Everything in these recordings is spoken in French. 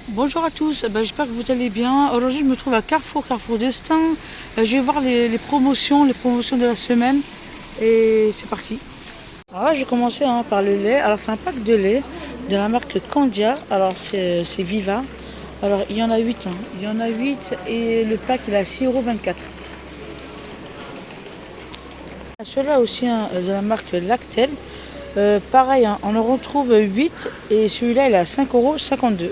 Bonjour à tous, j'espère que vous allez bien. Aujourd'hui je me trouve à Carrefour Destin. Je vais voir les promotions de la semaine et c'est parti. Alors là je vais commencer par le lait. Alors c'est un pack de lait de la marque Candia. Alors c'est Viva. Alors il y en a 8. Il y en a 8 et le pack il est à 6,24 €. Celui-là aussi de la marque Lactel. Pareil, on en retrouve 8 et celui-là il est à 5,52 €.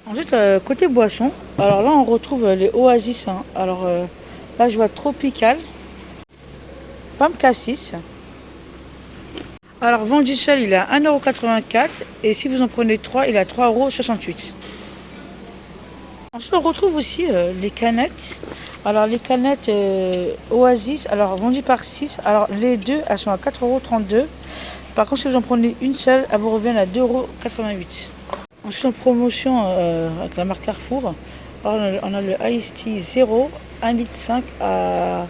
Ensuite, côté boisson, alors là on retrouve les Oasis. Alors là je vois Tropical, Pomme Cassis. Alors vendu seul il est à 1,84 € et si vous en prenez 3 il est à 3,68 €. Ensuite on retrouve aussi les canettes. Alors les canettes Oasis, alors vendues par 6, alors les deux elles sont à 4,32 €. Par contre si vous en prenez une seule, elles vous reviennent à 2,88 €. Ensuite en promotion avec la marque Carrefour, alors, on a le Ice Tea 0, 1,5 litre à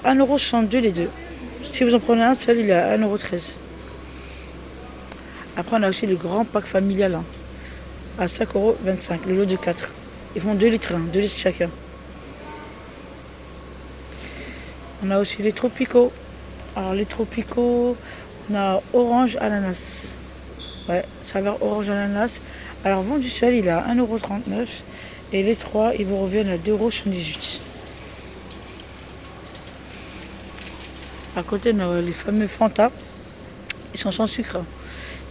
1,62 € les deux. Si vous en prenez un seul, il est à 1,13 €. Après on a aussi le grand pack familial à 5,25 €, le lot de 4. Ils font 2 litres, 2 litres chacun. On a aussi les tropicaux. Alors les tropicaux, on a orange ananas. Ouais, saveur orange ananas. Alors vendu seul, il est à 1,39 € et les 3, ils vous reviennent à 2,78 €. À côté, on a les fameux Fanta. Ils sont sans sucre.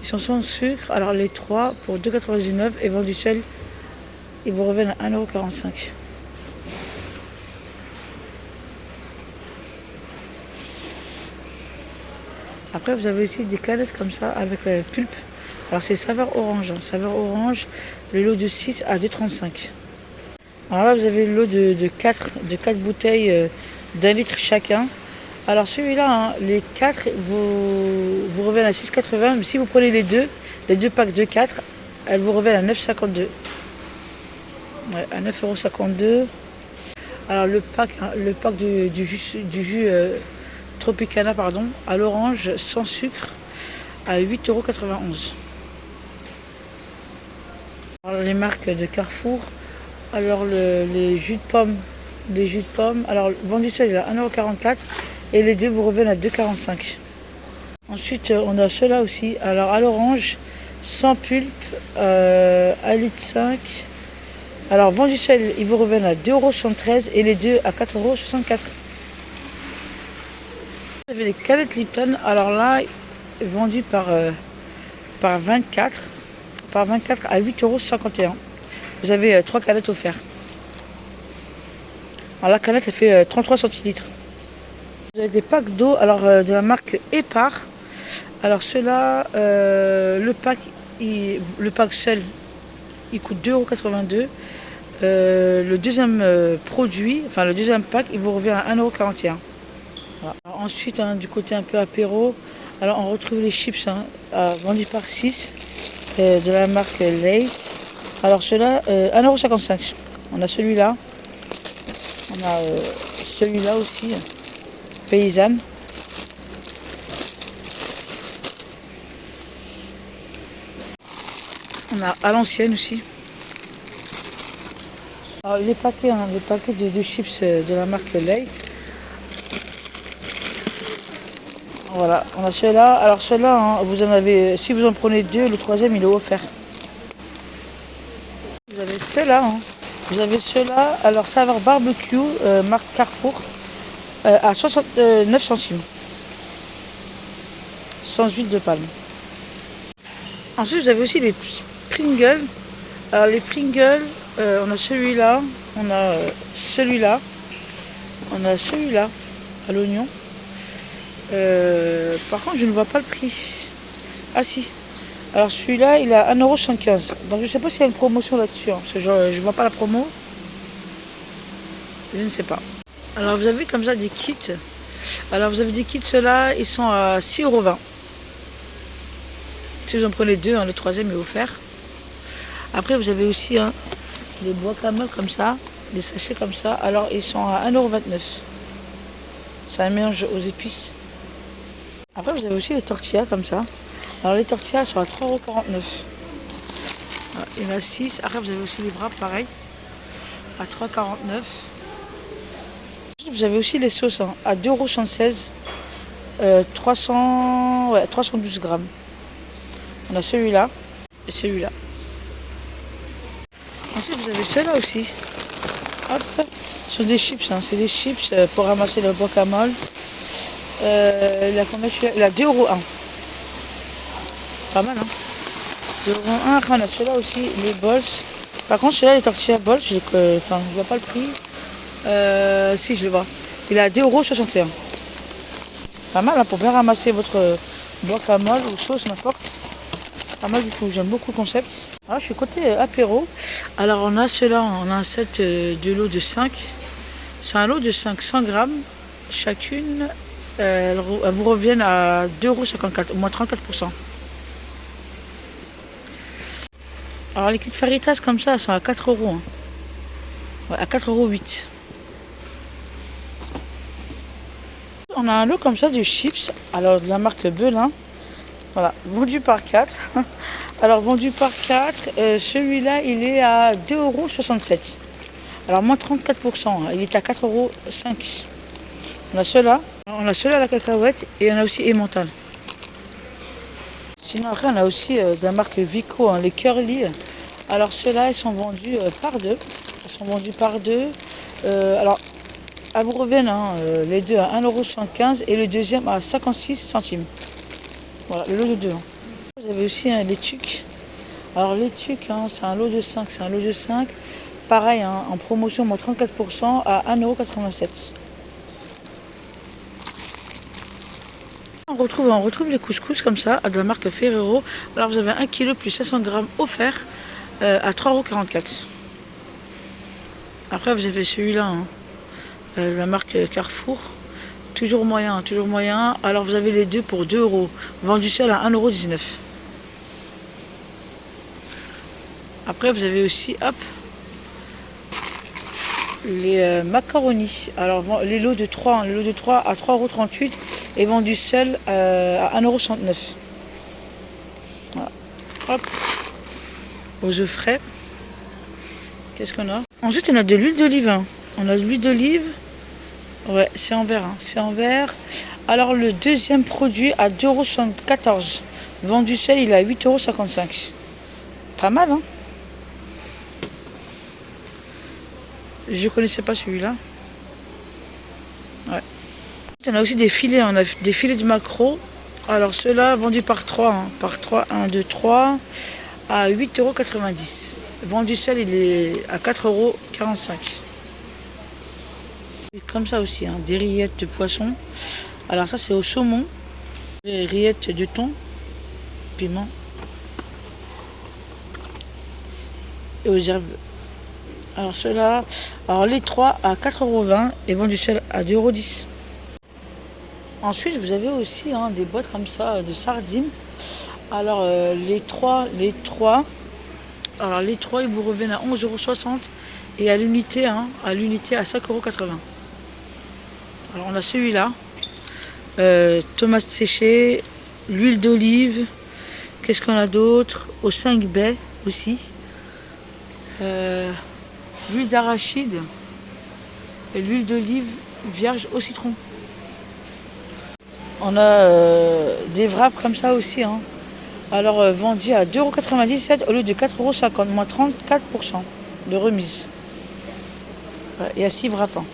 Ils sont sans sucre. Alors les 3 pour 2,99 € et vendus seul, ils vous reviennent à 1,45 €. Après, vous avez aussi des canettes comme ça avec la pulpe. Alors c'est saveur orange. Saveur orange, le lot de 6 à 2,35 €. Alors là, vous avez le lot de 4 bouteilles d'1 litre chacun. Alors celui-là, les 4 vous reviennent à 6,80 €. Mais si vous prenez les deux packs de 4, elles vous reviennent à 9,52 €. Ouais, à 9,52 €. Alors le pack du jus Tropicana à l'orange sans sucre à 8,91 €. Alors les marques de Carrefour, alors les jus de pomme, alors vendu seul il est à 1,44 € et les deux vous reviennent à 2,45 €. Ensuite on a ceux-là aussi, alors à l'orange sans pulpe, 1,5 litre. Alors vendu seul ils vous reviennent à 2,73 € et les deux à 4,64 €. Vous avez les canettes Lipton, alors là vendues par 24 à 8,51 €. Vous avez 3 canettes offertes. Alors la canette elle fait 33 centilitres. Vous avez des packs d'eau alors de la marque Epar. Alors ceux-là, le pack seul il coûte 2,82 €. Le deuxième produit, enfin le deuxième pack, il vous revient à 1,41 €. Voilà. Ensuite, du côté un peu apéro, alors on retrouve les chips vendus par 6 de la marque Lay's. Alors ceux-là, 1,55 €. On a celui-là. On a celui-là aussi, paysanne. On a à l'ancienne aussi. Alors les paquets de chips de la marque Lay's. Voilà, on a ceux-là. Alors ceux-là, vous en avez, si vous en prenez 2, le troisième il est offert. Vous avez ceux-là. Vous avez ceux-là. Alors saveur barbecue, marque Carrefour, à 69 centimes. Sans huile de palme. Ensuite, vous avez aussi les Pringles. Alors les Pringles, on a celui-là, on a celui-là, on a celui-là à l'oignon. Par contre, je ne vois pas le prix. Ah si. Alors celui-là, il est à 1,75 €. Donc je ne sais pas s'il y a une promotion là-dessus. Parce que je ne vois pas la promo. Je ne sais pas. Alors vous avez comme ça des kits. Alors vous avez des kits, ceux-là, ils sont à 6,20 €. Si vous en prenez 2, le troisième est offert. Après vous avez aussi les bois camel comme ça, des sachets comme ça. Alors ils sont à 1,29 €. C'est un mélange aux épices. Après vous avez aussi les tortillas comme ça. Alors les tortillas sont à 3,49 €. Voilà, il y en a 6. Après vous avez aussi les wraps pareil. À 3,49 €. Vous avez aussi les sauces hein, à 2,76 €. 312 grammes. On a celui-là et celui-là. Ensuite vous avez ceux-là aussi. Hop. Ce sont des chips. Hein. C'est des chips pour ramasser le guacamole. Il a 2,1 €. Pas mal, hein. 2,1 €. Après, on a ceux-là aussi, les bols. Par contre, ceux-là, les tortillas bols, je ne vois pas le prix. Si, je le vois. Il est à 2,61 €. Pas mal, hein, pour bien ramasser votre guacamole ou sauce, n'importe. Pas mal du tout. J'aime beaucoup le concept. Alors, je suis côté apéro. Alors, on a ceux-là, on a un set de lot de 5. C'est un lot de 500 grammes. Chacune, elles vous reviennent à 2,54 €, au moins 34%. Alors les kits Faritas comme ça, elles sont à 4 €. Hein. Ouais, à 4,08 €. On a un lot comme ça de chips. Alors de la marque Belin. Voilà, vendu par 4. Alors vendu par 4, celui-là il est à 2,67 €. Alors moins 34%, hein. Il est à 4,05 €. On a ceux-là à la cacahuète et on a aussi Emmental. Sinon après on a aussi de la marque Vico, hein, les Curly. Alors ceux-là, ils sont vendus par deux. Ils sont vendus par deux. Alors, elles vous reviennent hein, les deux à 1,75 € et le deuxième à 56 centimes. Voilà, le lot de deux. Hein. Vous avez aussi hein, les tucs. Alors les tucs, hein, c'est un lot de 5. C'est un lot de 5. Pareil, hein, en promotion, moins 34% à 1,87 €. On retrouve les couscous comme ça, à de la marque Ferrero. Alors vous avez 1 kg plus 500 grammes offert à 3,44 €. Après vous avez celui-là, hein, la marque Carrefour. Toujours moyen, toujours moyen. Alors vous avez les deux pour 2 €. Vendu seul à 1,19 €. Après vous avez aussi, hop, les macaronis. Alors les lots de 3, hein, le lot de 3 à 3,38 € et vendu seul à 1,69 €. Voilà. Hop. Aux œufs frais. Qu'est-ce qu'on a? Ensuite on a de l'huile d'olive. Hein. On a de l'huile d'olive. Ouais, c'est en verre. Hein. C'est en verre. Alors le deuxième produit à 2,74 €. Vendu seul, il est à 8,55 €. Pas mal, hein? Je connaissais pas celui-là. Ouais. On a aussi des filets. On a des filets de maquereau. Alors ceux-là vendus par 3. Hein. Par 3, 1, 2, 3. À 8,90 €. Vendu seul, il est à 4,45 €. Comme ça aussi, hein, des rillettes de poisson. Alors ça c'est au saumon. Des rillettes de thon, piment. Et aux herbes. Alors ceux-là, alors les 3 à 4,20 € et vendu seul à 2,10 €. Ensuite vous avez aussi hein, des boîtes comme ça de sardines. Alors les trois, alors les 3 ils vous reviennent à 11,60 € et à l'unité hein, à 5,80 €. Alors on a celui-là, tomates séchées, l'huile d'olive, qu'est-ce qu'on a d'autre? Au 5 baies aussi, l'huile d'arachide et l'huile d'olive vierge au citron. On a des wraps comme ça aussi, hein. Alors vendu à 2,97 € au lieu de 4,50 €, moins 34% de remise. Ouais, il y a 6 wraps. Hein.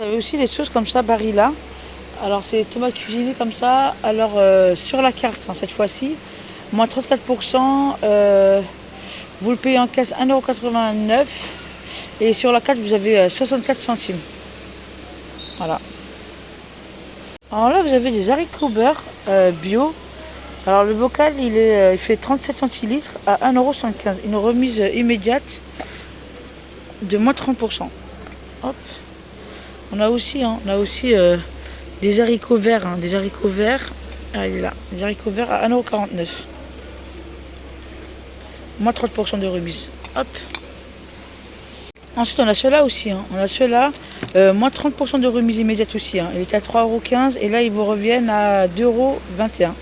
Vous avez aussi les sauces comme ça, Barilla. Alors c'est tomates cuisinées comme ça. Alors sur la carte, hein, cette fois-ci, moins 34%. Vous le payez en caisse 1,89 € et sur la carte vous avez 64 centimes. Voilà. Alors là vous avez des haricots beurre bio. Alors le bocal il fait 37 centilitres à 1,75 €. Une remise immédiate de moins 30%. Hop. On a aussi des haricots verts. Hein, des haricots verts. Ah, il est là. Des haricots verts à 1,49 €. Moins 30% de remise. Hop. Ensuite, on a ceux-là aussi. Hein. On a ceux-là. Moins 30% de remise immédiate aussi. Hein. Il était à 3,15 € et là, ils vous reviennent à 2,21 €.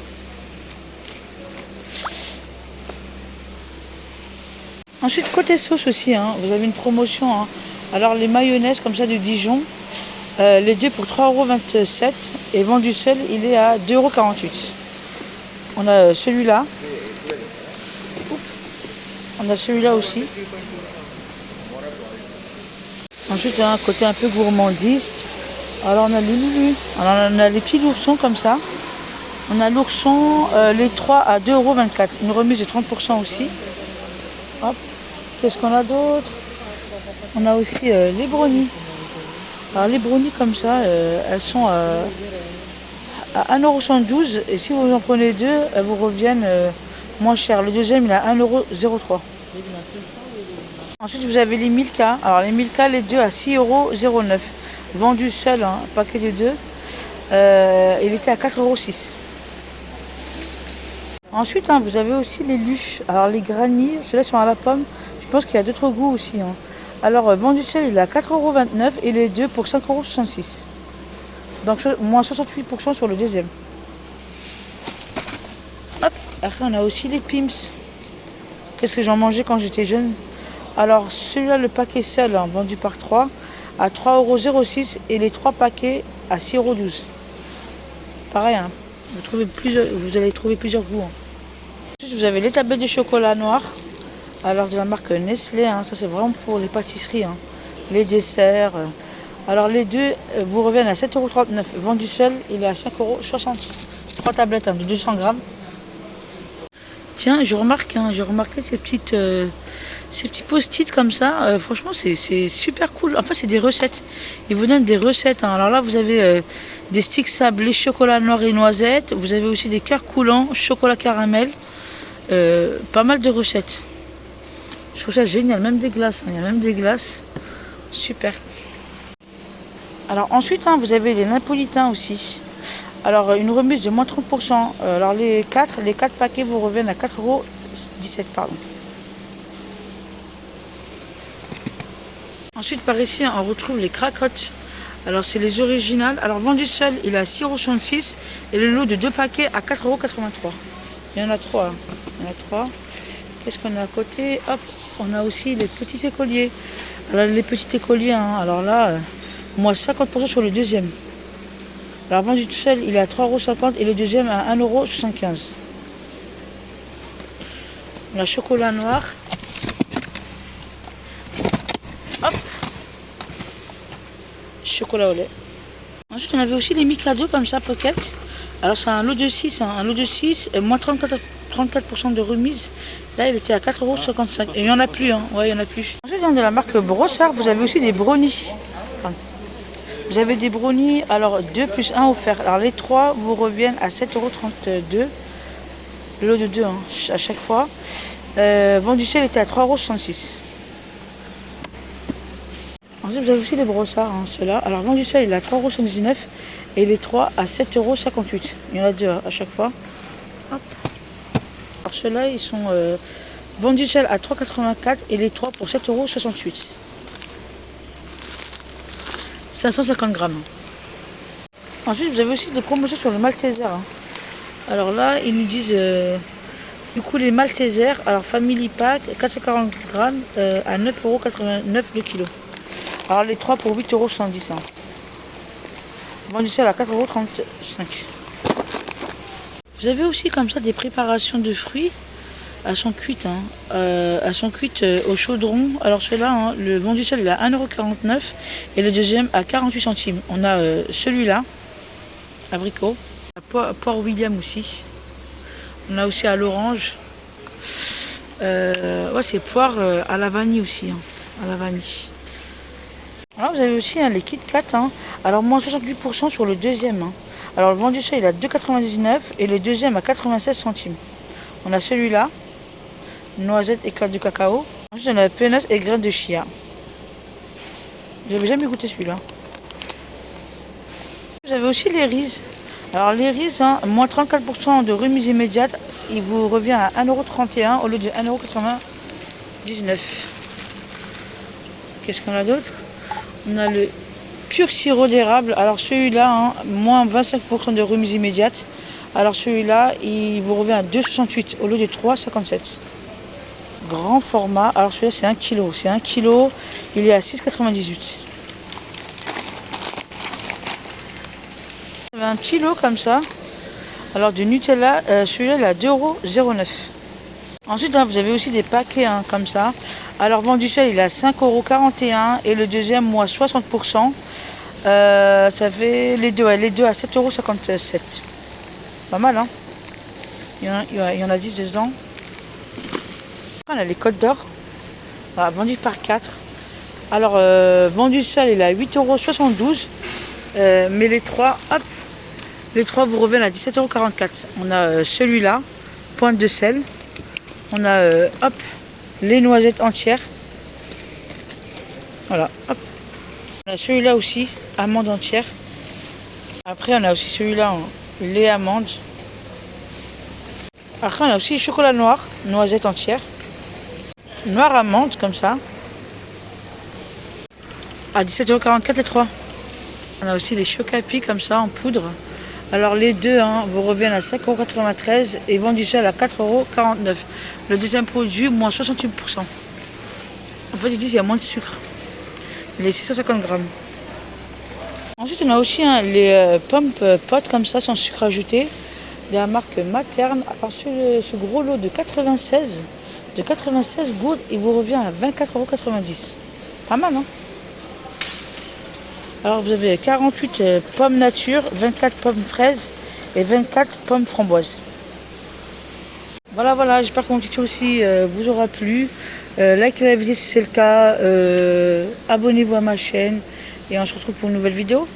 Ensuite, côté sauce aussi, hein, vous avez une promotion. Hein. Alors, les mayonnaises comme ça de Dijon, les deux pour 3,27 € et vendu seul, il est à 2,48 €. On a celui-là. On a celui-là aussi. Ensuite, on a un côté un peu gourmandise. Alors, on a les loulous. Alors, on a les petits oursons comme ça. On a l'ourson, les 3 à 2,24 €. Une remise de 30% aussi. Hop. Qu'est-ce qu'on a d'autre? On a aussi les brownies. Alors, les brownies comme ça, elles sont à 1,72 € et si vous en prenez deux, elles vous reviennent moins cher. Le deuxième, il est à 1,03 €. Ensuite, vous avez les Milka. Alors, les Milka, les deux à 6,09 €. Vendu seul, hein, paquet de deux. Il était à 4,06 €. Ensuite, hein, vous avez aussi les Lus. Alors, les granny, ceux-là sont à la pomme. Je pense qu'il y a d'autres goûts aussi. Hein. Alors, vendu seul, il est à 4,29 € et les deux pour 5,66 €. Donc, moins 68% sur le deuxième. Hop. Après, on a aussi les Pims. Qu'est-ce que j'en mangeais quand j'étais jeune? Alors, celui-là, le paquet seul, hein, vendu par 3, à 3,06 € et les 3 paquets à 6,12 €. Pareil, hein, vous allez trouver plusieurs goûts. Hein. Ensuite, vous avez les tablettes de chocolat noir. Alors, de la marque Nestlé, hein, ça c'est vraiment pour les pâtisseries, hein, les desserts. Alors, les deux vous reviennent à 7,39 €. Vendu seul, il est à 5,60 €. 3 tablettes hein, de 200 grammes. Tiens, je remarque, hein, j'ai remarqué ces petits post-it comme ça. Franchement, c'est super cool. Enfin, c'est des recettes. Ils vous donnent des recettes. Hein. Alors là, vous avez des sticks sablés, chocolat noir et noisettes. Vous avez aussi des cœurs coulants, chocolat caramel. Pas mal de recettes. Je trouve ça génial. Même des glaces. Hein. Il y a même des glaces. Super. Alors ensuite, hein, vous avez les napolitains aussi. Alors, une remise de moins 30%. Alors, les 4 paquets vous reviennent à 4,17 €. Pardon. Ensuite, par ici, on retrouve les cracottes. Alors, c'est les originales. Alors, vendu seul, il est à 6,66 € et le lot de 2 paquets à 4,83 €. Il y en a 3. Hein. Il y en a 3. Qu'est-ce qu'on a à côté? Hop, on a aussi les petits écoliers. Alors, les petits écoliers, hein, alors là, moins 50% sur le deuxième. Alors, vendu tout seul, il est à 3,50 € et le deuxième à 1,75 €. La chocolat noir. Hop. Chocolat au lait. Ensuite, on avait aussi les Mikado comme ça, pocket. Alors, c'est un lot de 6. Hein, un lot de 6, moins 34% de remise. Là, il était à 4,55 €. Et il n'y en a plus. Hein. Ouais, il n'y en a plus. Ensuite, de la marque Brossard, vous avez aussi des brownies. Enfin, vous avez des brownies, alors 2 plus 1 offert. Alors les 3 vous reviennent à 7,32 €. Le lot de 2 hein, à chaque fois. Vendu seul était à 3,66 €. Ensuite vous avez aussi les brossards, hein, ceux-là. Alors vendu seul il est à 3,79 € et les 3 à 7,58 €. Il y en a 2 hein, à chaque fois. Hop. Alors ceux-là ils sont vendus seul à 3,84 € et les 3 pour 7,68 €. 550 grammes. Ensuite, vous avez aussi des promotions sur le Malteser. Hein. Alors là, ils nous disent du coup les Malteser. Alors, Family Pack, 440 grammes à 9,89 € le kilo. Alors, les 3 pour 8,110 €. Hein. Vendu seul à 4,35 €. Vous avez aussi comme ça des préparations de fruits. Elles sont cuites, hein. Elles sont cuites au chaudron. Alors ceux-là, hein, le vendu seul il est à 1,49 € et le deuxième à 48 centimes. On a celui-là, abricot, poire William aussi. On a aussi à l'orange. Ouais, c'est poire à la vanille aussi, hein, à la vanille. Alors vous avez aussi hein, les Kit Kat. Hein. Alors moins 68% sur le deuxième. Hein. Alors le vendu seul il est à 2,99 € et le deuxième à 96 centimes. On a celui-là. Noisettes, éclat de cacao. Ensuite, on a la penasse et graines de chia. J'avais jamais goûté celui-là. Vous avez aussi les Reese. Alors, les Reese, hein, moins 34% de remise immédiate. Il vous revient à 1,31 € au lieu de 1,99 €. Qu'est-ce qu'on a d'autre? On a le pur sirop d'érable. Alors, celui-là, hein, moins 25% de remise immédiate. Alors, celui-là, il vous revient à 2,68 € au lieu de 3,57 €. grand format. Alors celui-là c'est 1 kg. C'est 1 kg. Il est à 6,98. Un petit lot comme ça. Alors du Nutella, celui-là il est à 2,09 €. Ensuite hein, vous avez aussi des paquets hein, comme ça. Alors vendu seul il est à 5,41 € et le deuxième moins 60%. Ça fait les deux à 7,57 €. Pas mal hein. Il y en a 10 dedans. On a les Côtes d'Or. Voilà, vendu par 4. Alors vendu seul il est à 8,72 €. Mais les trois, hop, les trois vous reviennent à 17,44 €. On a celui-là, pointe de sel. On a hop, les noisettes entières. Voilà, hop. On a celui-là aussi, amandes entières. Après on a aussi celui-là, les amandes. Après on a aussi chocolat noir, noisettes entières. Noir amande comme ça. À 17,44 € les trois. On a aussi les Chocapi comme ça en poudre. Alors les deux hein, vous reviennent à 5,93 € et vendu seul à 4,49 €. Le deuxième produit, moins 68%. En fait ils disent qu'il y a moins de sucre. Les 650 grammes. Ensuite on a aussi hein, les pommes potes comme ça sans sucre ajouté. De la marque Materne. Alors ce gros lot de 96 gouttes, il vous revient à 24,90 €. Pas mal hein. Alors vous avez 48 pommes nature, 24 pommes fraises et 24 pommes framboises. Voilà, j'espère que mon tuto aussi vous aura plu. Likez la vidéo si c'est le cas, abonnez-vous à ma chaîne et on se retrouve pour une nouvelle vidéo.